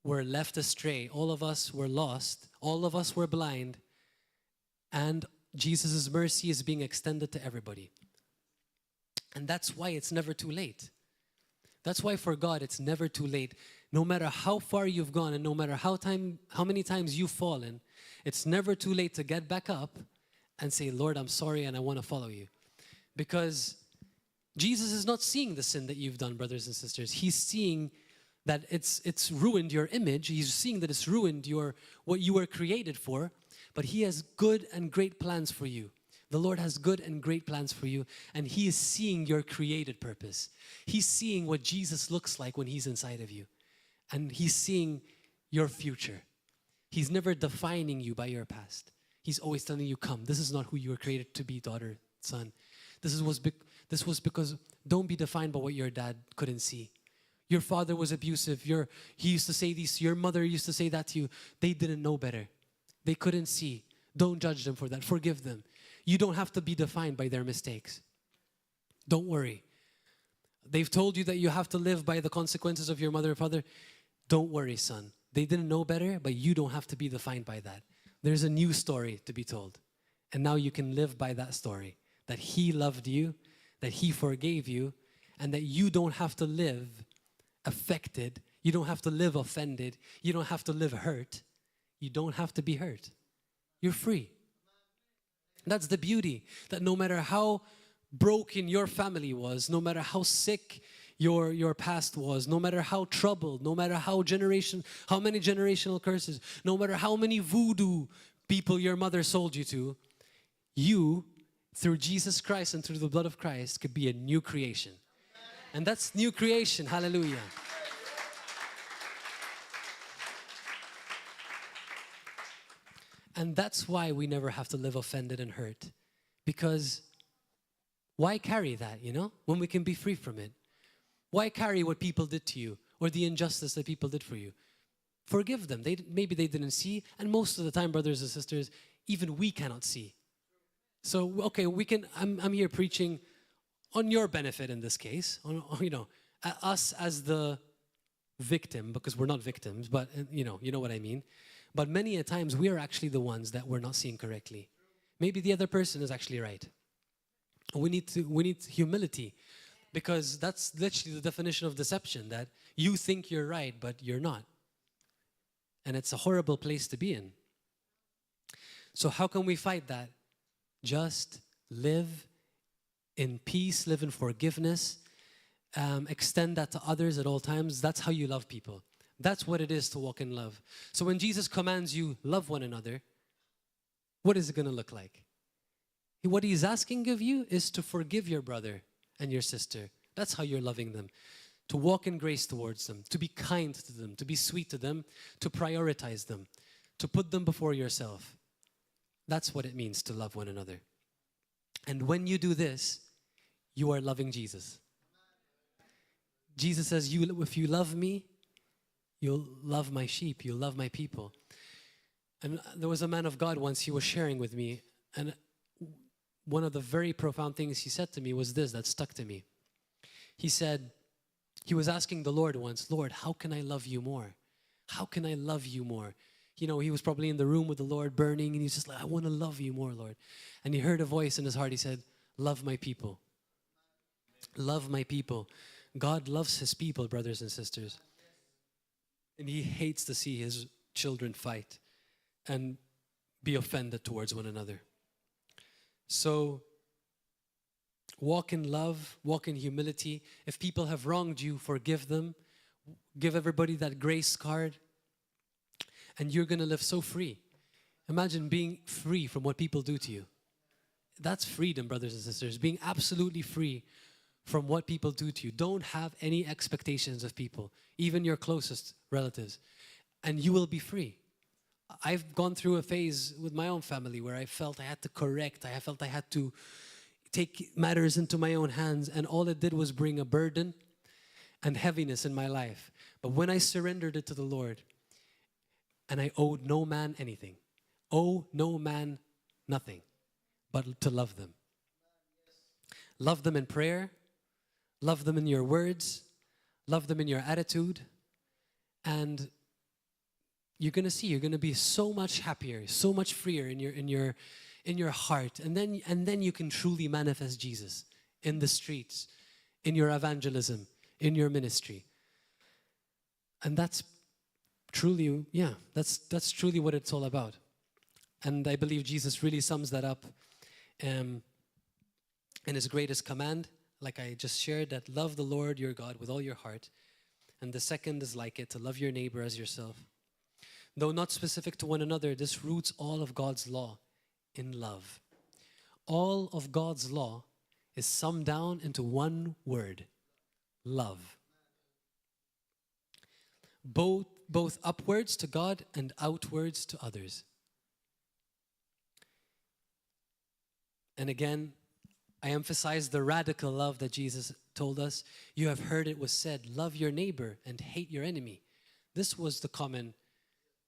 were left astray. All of us were lost. All of us were blind. And Jesus' mercy is being extended to everybody. And that's why it's never too late. That's why for God it's never too late. No matter how far you've gone and no matter how many times you've fallen, it's never too late to get back up and say, "Lord, I'm sorry and I want to follow you." Because Jesus is not seeing the sin that you've done, brothers and sisters. He's seeing that it's ruined your image. He's seeing that it's ruined what you were created for. But He has good and great plans for you. The Lord has good and great plans for you. And He is seeing your created purpose. He's seeing what Jesus looks like when He's inside of you. And He's seeing your future. He's never defining you by your past. He's always telling you, "Come, this is not who you were created to be, daughter, son. This was because don't be defined by what your dad couldn't see. Your father was abusive. He used to say these. Your mother used to say that to you. They didn't know better. They couldn't see. Don't judge them for that. Forgive them. You don't have to be defined by their mistakes. Don't worry. They've told you that you have to live by the consequences of your mother and father. Don't worry, son. They didn't know better, but you don't have to be defined by that. There's a new story to be told. And now you can live by that story. That He loved you, that He forgave you, and that you don't have to live affected. You don't have to live offended. You don't have to live hurt. You don't have to be hurt. You're free. That's the beauty. That no matter how broken your family was, no matter how sick your past was, no matter how troubled, no matter how many generational curses, no matter how many voodoo people your mother sold you to, you, through Jesus Christ and through the blood of Christ, could be a new creation. And that's new creation. Hallelujah. And that's why we never have to live offended and hurt. Because why carry that, when we can be free from it? Why carry what people did to you or the injustice that people did for you? Forgive them. Maybe they didn't see. And most of the time, brothers and sisters, even we cannot see. So, okay, I'm here preaching on your benefit in this case. Us as the victim, because we're not victims, but you know what I mean. But many a times we are actually the ones that we're not seeing correctly. Maybe the other person is actually right. We need humility, because that's literally the definition of deception, that you think you're right, but you're not. And it's a horrible place to be in. So how can we fight that? Just live in peace, live in forgiveness, extend that to others at all times. That's how you love people. That's what it is to walk in love. So when Jesus commands you, love one another, what is it going to look like? What he's asking of you is to forgive your brother and your sister. That's how you're loving them. To walk in grace towards them, to be kind to them, to be sweet to them, to prioritize them, to put them before yourself. That's what it means to love one another. And when you do this, you are loving Jesus. Jesus says, if you love me, you'll love my sheep, you'll love my people. And there was a man of God once, he was sharing with me, and one of the very profound things he said to me was this that stuck to me. He said, he was asking the Lord once, Lord, how can I love you more? How can I love you more? You know, he was probably in the room with the Lord burning, and he's just like, I want to love you more, Lord. And he heard a voice in his heart. He said, love my people. Love my people. God loves his people, brothers and sisters. And he hates to see his children fight and be offended towards one another. So walk in love, walk in humility. If people have wronged you, forgive them. Give everybody that grace card. And you're going to live so free. Imagine being free from what people do to you. That's freedom, brothers and sisters. Being absolutely free from what people do to you. Don't have any expectations of people, even your closest relatives. And you will be free. I've gone through a phase with my own family where I felt I had to correct. I felt I had to take matters into my own hands. And all it did was bring a burden and heaviness in my life. But when I surrendered it to the Lord, and I owed no man anything, owe no man nothing, but to love them. Love them in prayer. Love them in your words. Love them in your attitude. And you're going to see, you're going to be so much happier, so much freer in your heart. And then you can truly manifest Jesus in the streets, in your evangelism, in your ministry. And that's truly, that's truly what it's all about. And I believe Jesus really sums that up in his greatest command, like I just shared, that love the Lord your God with all your heart. And the second is like it, to love your neighbor as yourself. Though not specific to one another, this roots all of God's law in love. All of God's law is summed down into one word: love. Both upwards to God and outwards to others. And again, I emphasize the radical love that Jesus told us. You have heard it was said, love your neighbor and hate your enemy. This was the common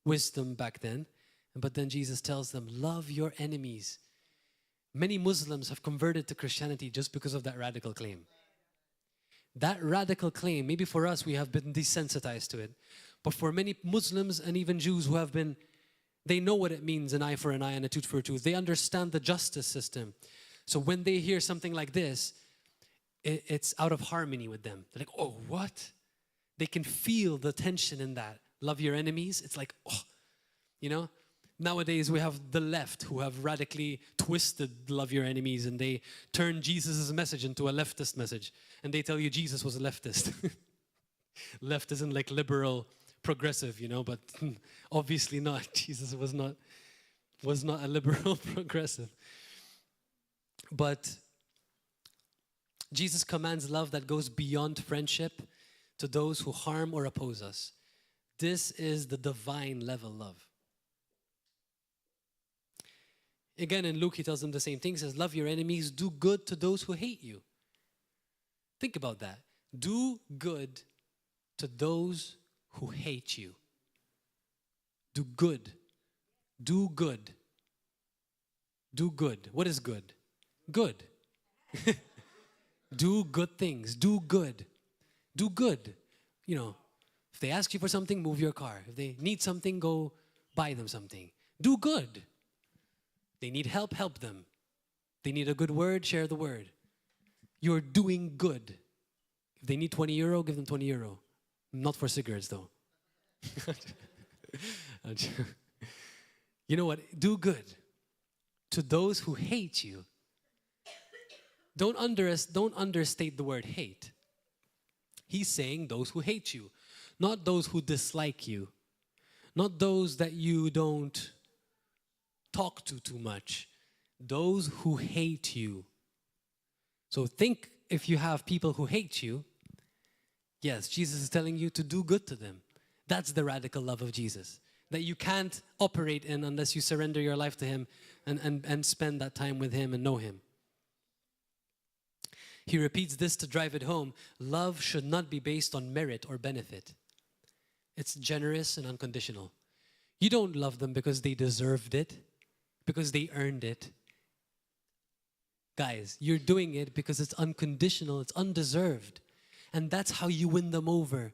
wisdom back then. But then Jesus tells them, love your enemies. Many Muslims have converted to Christianity just because of that radical claim. That radical claim, maybe for us, we have been desensitized to it. But for many Muslims and even Jews who have been, they know what it means, an eye for an eye and a tooth for a tooth. They understand the justice system. So when they hear something like this, it's out of harmony with them. They're like, oh, what? They can feel the tension in that. Love your enemies. It's like, oh, you know? Nowadays we have the left who have radically twisted love your enemies, and they turn Jesus' message into a leftist message. And they tell you Jesus was a leftist. Left isn't like liberal, progressive, you know, but obviously not. Jesus was not a liberal progressive. But Jesus commands love that goes beyond friendship to those who harm or oppose us. This is the divine level love. Again, in Luke, he tells them the same thing. He says, love your enemies, do good to those who hate you. Think about that. Do good to those who hate you. Do good. Do good. Do good. What is good? Good. Do good things. Do good. Do good. You know, if they ask you for something, move your car. If they need something, go buy them something. Do good. They need help, help them. They need a good word, share the word. You're doing good. If they need 20 euro, give them 20 euro. Not for cigarettes, though. You know what? Do good to those who hate you. Don't understate the word hate. He's saying those who hate you, not those who dislike you, not those that you don't talk to too much, those who hate you. So think, if you have people who hate you, yes, Jesus is telling you to do good to them. That's the radical love of Jesus that you can't operate in unless you surrender your life to him and spend that time with him and know him. He repeats this to drive it home. Love should not be based on merit or benefit. It's generous and unconditional. You don't love them because they deserved it, because they earned it. Guys, you're doing it because it's unconditional, it's undeserved. And that's how you win them over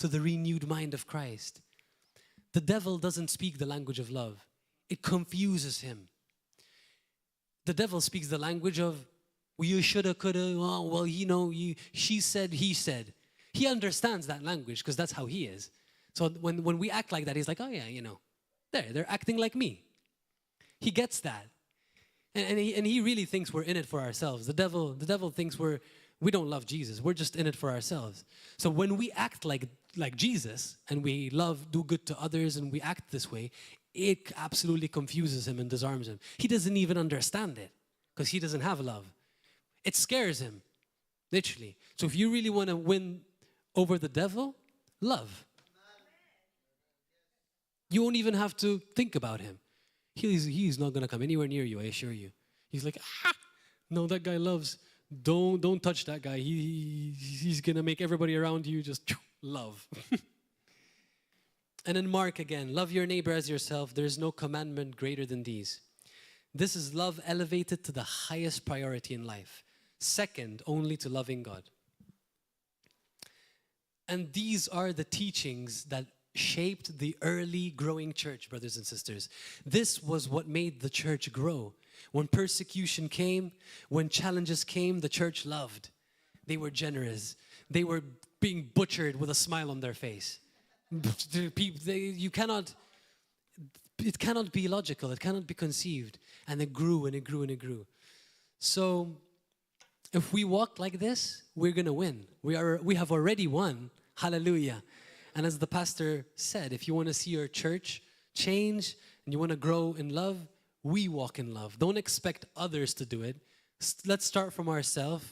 to the renewed mind of Christ. The devil doesn't speak the language of love. It confuses him. The devil speaks the language of, well, you shoulda, coulda, oh, well, you know, she said, he said. He understands that language because that's how he is. So when we act like that, he's like, oh yeah, you know, they're acting like me. He gets that. And he really thinks we're in it for ourselves. The devil thinks we don't love Jesus. We're just in it for ourselves. So when we act like Jesus and we do good to others and we act this way, it absolutely confuses him and disarms him. He doesn't even understand it because he doesn't have love. It scares him, literally. So if you really want to win over the devil, love. You won't even have to think about him. He's not going to come anywhere near you, I assure you. He's like, no, that guy loves. Don't touch that guy. He's going to make everybody around you just love. And in Mark again, love your neighbor as yourself. There is no commandment greater than these. This is love elevated to the highest priority in life. Second only to loving God. And these are the teachings that shaped the early growing church, brothers and sisters. This was what made the church grow. When persecution came, when challenges came, the church loved. They were generous. They were being butchered with a smile on their face. It cannot be logical. It cannot be conceived. And it grew and it grew and it grew. So if we walk like this, we're going to win. We have already won. Hallelujah. And as the pastor said, if you want to see your church change and you want to grow in love, we walk in love. Don't expect others to do it. Let's start from ourselves,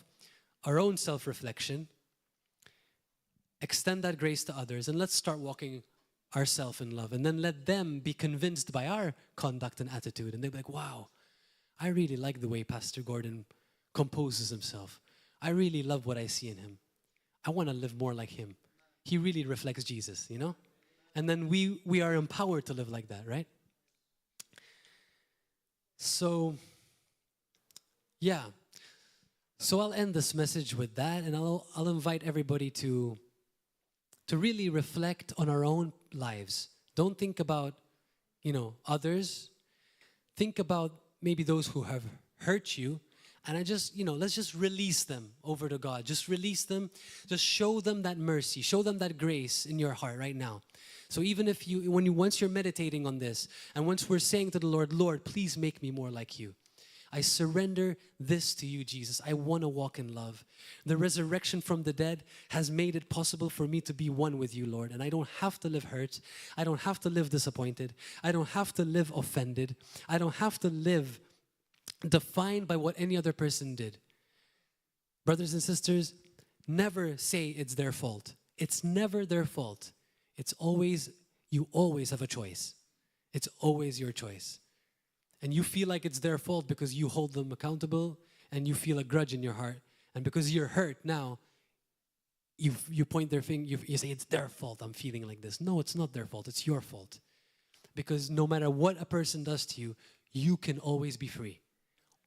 our own self-reflection. Extend that grace to others, and let's start walking ourselves in love. And then let them be convinced by our conduct and attitude. And they'll be like, wow, I really like the way Pastor Gordon composes himself. I really love what I see in him. I want to live more like him. He really reflects Jesus, you know? And then we are empowered to live like that, right? So, yeah. So I'll end this message with that, and I'll invite everybody to really reflect on our own lives. Don't think about, others. Think about maybe those who have hurt you. And let's just release them over to God. Just release them. Just show them that mercy. Show them that grace in your heart right now. So even if once you're meditating on this, and once we're saying to the Lord, Lord, please make me more like you. I surrender this to you, Jesus. I want to walk in love. The resurrection from the dead has made it possible for me to be one with you, Lord. And I don't have to live hurt. I don't have to live disappointed. I don't have to live offended. I don't have to live defined by what any other person did. Brothers and sisters, never say it's their fault. It's never their fault. You always have a choice. It's always your choice. And you feel like it's their fault because you hold them accountable and you feel a grudge in your heart. And because you're hurt now, you point their finger, you say, it's their fault I'm feeling like this. No, it's not their fault. It's your fault. Because no matter what a person does to you, you can always be free.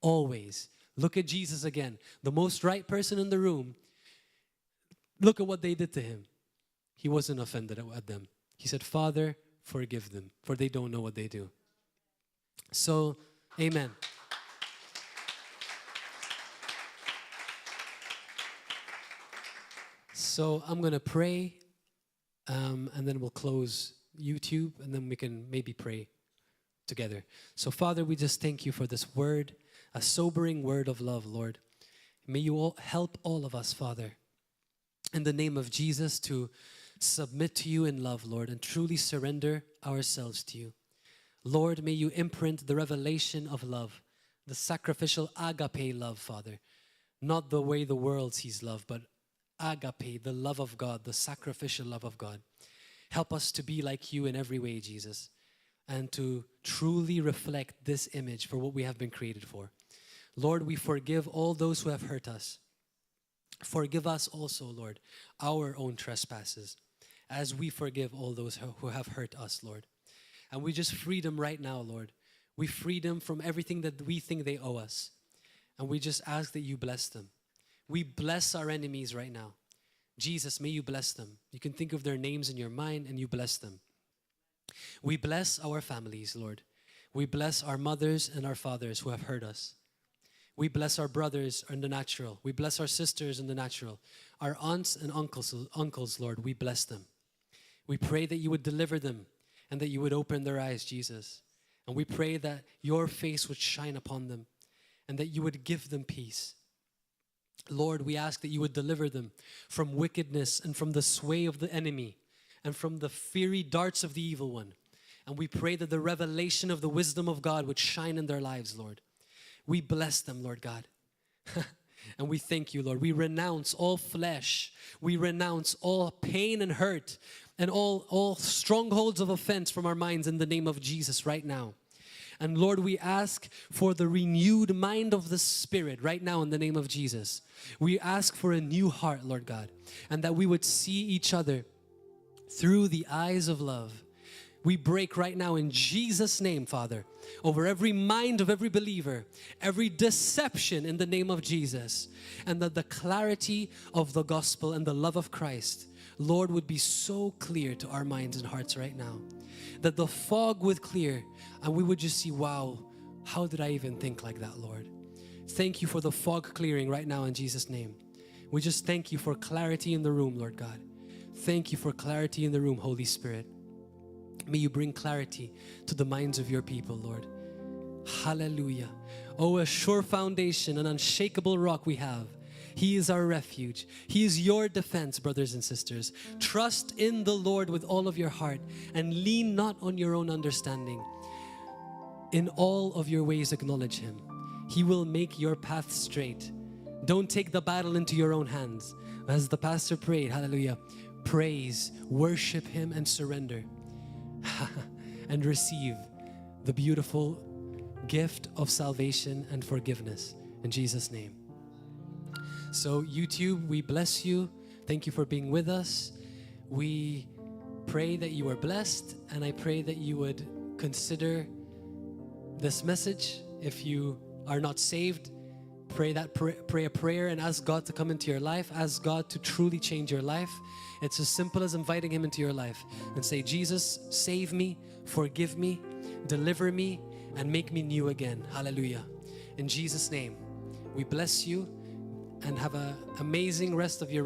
Always. Look at Jesus again. The most right person in the room. Look at what they did to him. He wasn't offended at them. He said, Father, forgive them, for they don't know what they do. So, amen. So I'm going to pray, and then we'll close YouTube, and then we can maybe pray together. So, Father, we just thank you for this word, a sobering word of love, Lord. May you all help all of us, Father, in the name of Jesus, to submit to you in love, Lord, and truly surrender ourselves to you. Lord, may you imprint the revelation of love, the sacrificial agape love, Father. Not the way the world sees love, but agape, the love of God, the sacrificial love of God. Help us to be like you in every way, Jesus, and to truly reflect this image for what we have been created for. Lord, we forgive all those who have hurt us. Forgive us also, Lord, our own trespasses, as we forgive all those who have hurt us, Lord. And we just free them right now, Lord. We free them from everything that we think they owe us. And we just ask that you bless them. We bless our enemies right now. Jesus, may you bless them. You can think of their names in your mind and you bless them. We bless our families, Lord. We bless our mothers and our fathers who have hurt us. We bless our brothers in the natural. We bless our sisters in the natural. Our aunts and uncles, Lord, we bless them. We pray that you would deliver them and that you would open their eyes, Jesus. And we pray that your face would shine upon them and that you would give them peace. Lord, we ask that you would deliver them from wickedness and from the sway of the enemy and from the fiery darts of the evil one. And we pray that the revelation of the wisdom of God would shine in their lives, Lord. We bless them, Lord God. And we thank you, Lord. We renounce all flesh. We renounce all pain and hurt and all strongholds of offense from our minds in the name of Jesus right now. And Lord, we ask for the renewed mind of the Spirit right now in the name of Jesus. We ask for a new heart, Lord God, and that we would see each other through the eyes of love. We break right now in Jesus' name, Father, over every mind of every believer, every deception in the name of Jesus, and that the clarity of the gospel and the love of Christ, Lord, would be so clear to our minds and hearts right now, that the fog would clear and we would just see, wow, how did I even think like that, Lord? Thank you for the fog clearing right now in Jesus' name. We just thank you for clarity in the room, Lord God. Thank you for clarity in the room, Holy Spirit. May you bring clarity to the minds of your people, Lord. Hallelujah. Oh, a sure foundation, an unshakable rock we have. He is our refuge. He is your defense, brothers and sisters. Trust in the Lord with all of your heart and lean not on your own understanding. In all of your ways acknowledge Him. He will make your path straight. Don't take the battle into your own hands. As the pastor prayed, hallelujah, praise, worship Him and surrender. And receive the beautiful gift of salvation and forgiveness in Jesus' name. So YouTube, we bless you. Thank you for being with us. We pray that you are blessed, and I pray that you would consider this message. If you are not saved, pray a prayer and ask God to come into your life. Ask God to truly change your life. It's as simple as inviting Him into your life and say, Jesus, save me, forgive me, deliver me, and make me new again. Hallelujah. In Jesus' name, we bless you and have an amazing rest of your